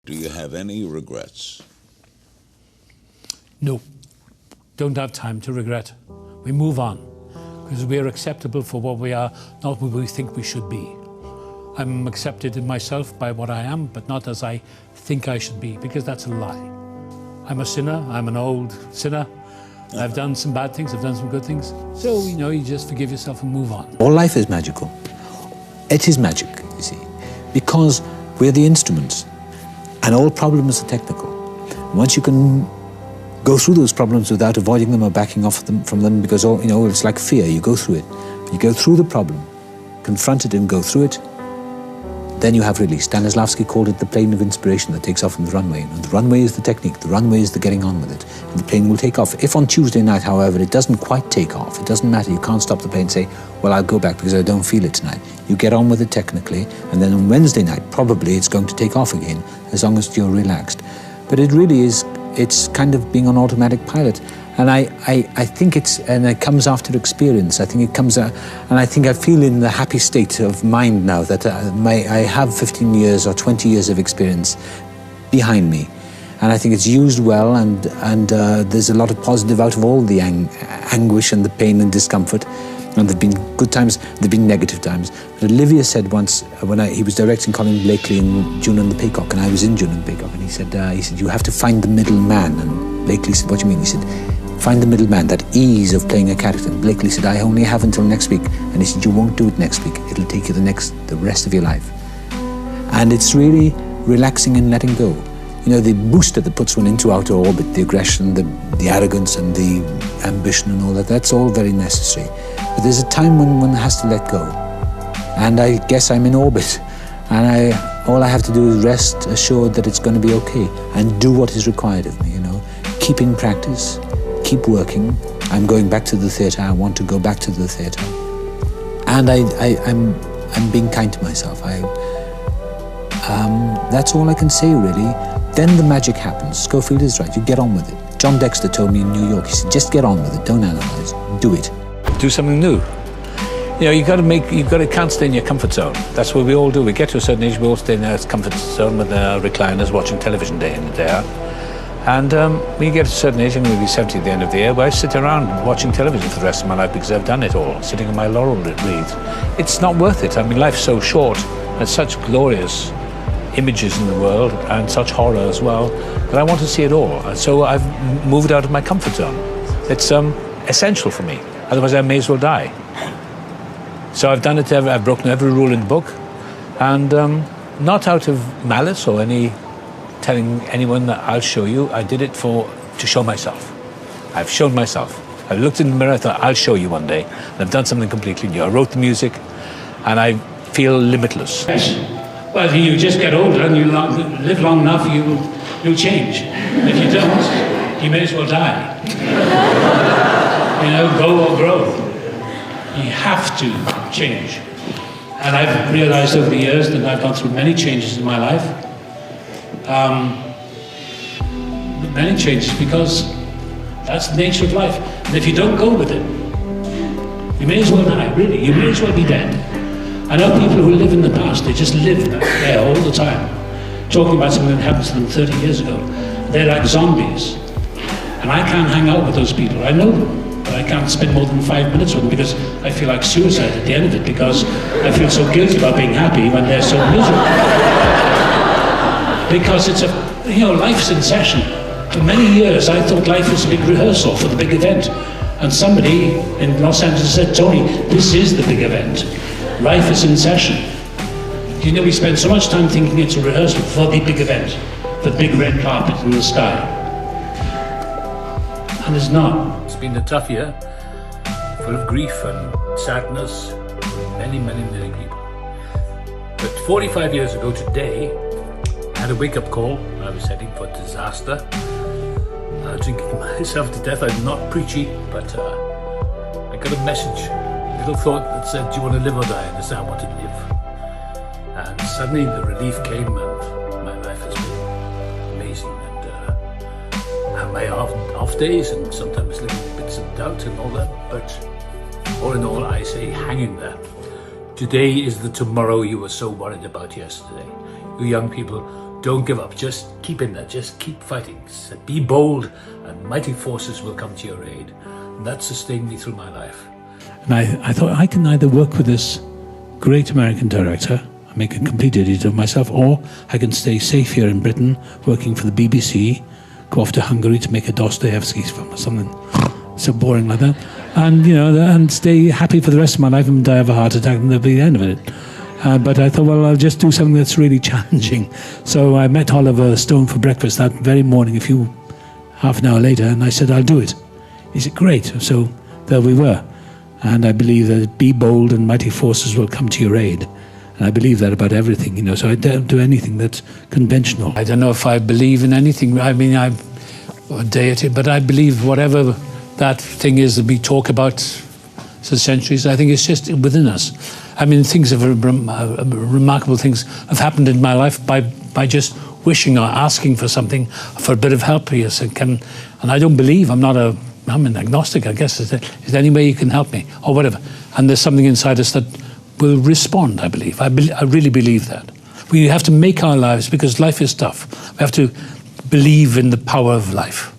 Do you have any regrets? No, don't have time to regret. We move on because we are acceptable for what we are, not what we think we should be. I'm accepted in myself by what I am, but not as I think I should be, because that's a lie. I'm a sinner, I'm an old sinner. I've done some bad things, I've done some good things. So, you just forgive yourself and move on. All life is magical. It is magic, you see, because we're the instruments and all problems are technical. Once you can go through those problems without avoiding them or backing off from them, because it's like fear, you go through it. You go through the problem, confront it and go through it, then you have release. Stanislavski called it the plane of inspiration that takes off from the runway. And the runway is the technique, the runway is the getting on with it. And the plane will take off. If on Tuesday night, however, it doesn't quite take off, it doesn't matter, you can't stop the plane and say, well, I'll go back because I don't feel it tonight. You get on with it technically, and then on Wednesday night, probably it's going to take off again, as long as you're relaxed. But it really is, it's kind of being on automatic pilot. And I think it comes after experience. I think it comes, and I think I feel in the happy state of mind now that I have 15 years or 20 years of experience behind me. And I think it's used well, and there's a lot of positive out of all the anguish and the pain and discomfort. And there've been good times, there've been negative times. But Olivia said once, when he was directing Colin Blakely in June and the Paycock, and I was in June and the Paycock, and he said, you have to find the middle man. And Blakely said, what do you mean? He said, find the middle man, that ease of playing a character. And Blakely said, I only have until next week. And he said, you won't do it next week. It'll take you the rest of your life. And it's really relaxing and letting go. The booster that puts one into outer orbit, the aggression, the arrogance and the ambition and all that, that's all very necessary. But there's a time when one has to let go. And I guess I'm in orbit. And all I have to do is rest assured that it's going to be okay and do what is required of me, Keep in practice, keep working. I'm going back to the theatre. I want to go back to the theatre. And I'm being kind to myself. That's all I can say, really. Then the magic happens. Schofield is right. You get on with it. John Dexter told me in New York, he said, just get on with it. Don't analyze. Do it. Do something new. You can't stay in your comfort zone. That's what we all do. We get to a certain age, we all stay in our comfort zone with our recliners, watching television day in and day out. And when you get to a certain age, I'm going to be 70 at the end of the year, where I sit around watching television for the rest of my life because I've done it all, sitting on my laurel wreath. It's not worth it. Life's so short. There's such glorious images in the world and such horror as well that I want to see it all. And so I've moved out of my comfort zone. It's essential for me. Otherwise, I may as well die. So I've done it. I've broken every rule in the book, and not out of malice or any telling anyone that I'll show you. I did it to show myself. I've shown myself. I looked in the mirror, I thought, I'll show you one day. And I've done something completely new. I wrote the music, and I feel limitless. Well, you just get older and you live long enough, you'll change. If you don't, you may as well die. Go or grow. You have to change. And I've realized over the years that I've gone through many changes in my life. Many changes, because that's the nature of life. And if you don't go with it, you may as well die, really. You may as well be dead. I know people who live in the past, they just live there all the time, talking about something that happened to them 30 years ago. They're like zombies. And I can't hang out with those people. I know them, but I can't spend more than 5 minutes with them because I feel like suicide at the end of it, because I feel so guilty about being happy when they're so miserable. Because life's in session. For many years, I thought life was a big rehearsal for the big event. And somebody in Los Angeles said, Tony, this is the big event. Life is in session. We spend so much time thinking it's a rehearsal for the big event, for the big red carpet in the sky. And it's not. It's been a tough year, full of grief and sadness, many, many, many people. But 45 years ago today, I had a wake-up call. I was heading for disaster, drinking myself to death. I'm not preachy, but I got a message, a little thought that said, do you want to live or die? And I said, I want to live. And suddenly the relief came, and my life has been amazing. And I have my off days and sometimes little bits of doubt and all that, but all in all, I say hang in there. Today is the tomorrow you were so worried about yesterday. You young people, Don't give up. Just keep in there. Just keep fighting. Be bold, and mighty forces will come to your aid. And that sustained me through my life. And I thought I can either work with this great American director and make a complete idiot of myself, or I can stay safe here in Britain, working for the BBC, go off to Hungary to make a Dostoevsky film or something so boring like that, and and stay happy for the rest of my life and die of a heart attack, and that'll be the end of it. But I thought, well, I'll just do something that's really challenging. So I met Oliver Stone for breakfast that very morning, half an hour later, and I said, I'll do it. He said, great. So there we were. And I believe that be bold and mighty forces will come to your aid. And I believe that about everything, so I don't do anything that's conventional. I don't know if I believe in anything. I mean, I'm a deity, but I believe whatever that thing is that we talk about for centuries, I think it's just within us. I mean, remarkable things have happened in my life by just wishing or asking for something, for a bit of help. Yes, and I don't believe, I'm an agnostic, I guess. Is there any way you can help me, or whatever? And there's something inside us that will respond, I believe. I really believe that. We have to make our lives, because life is tough. We have to believe in the power of life.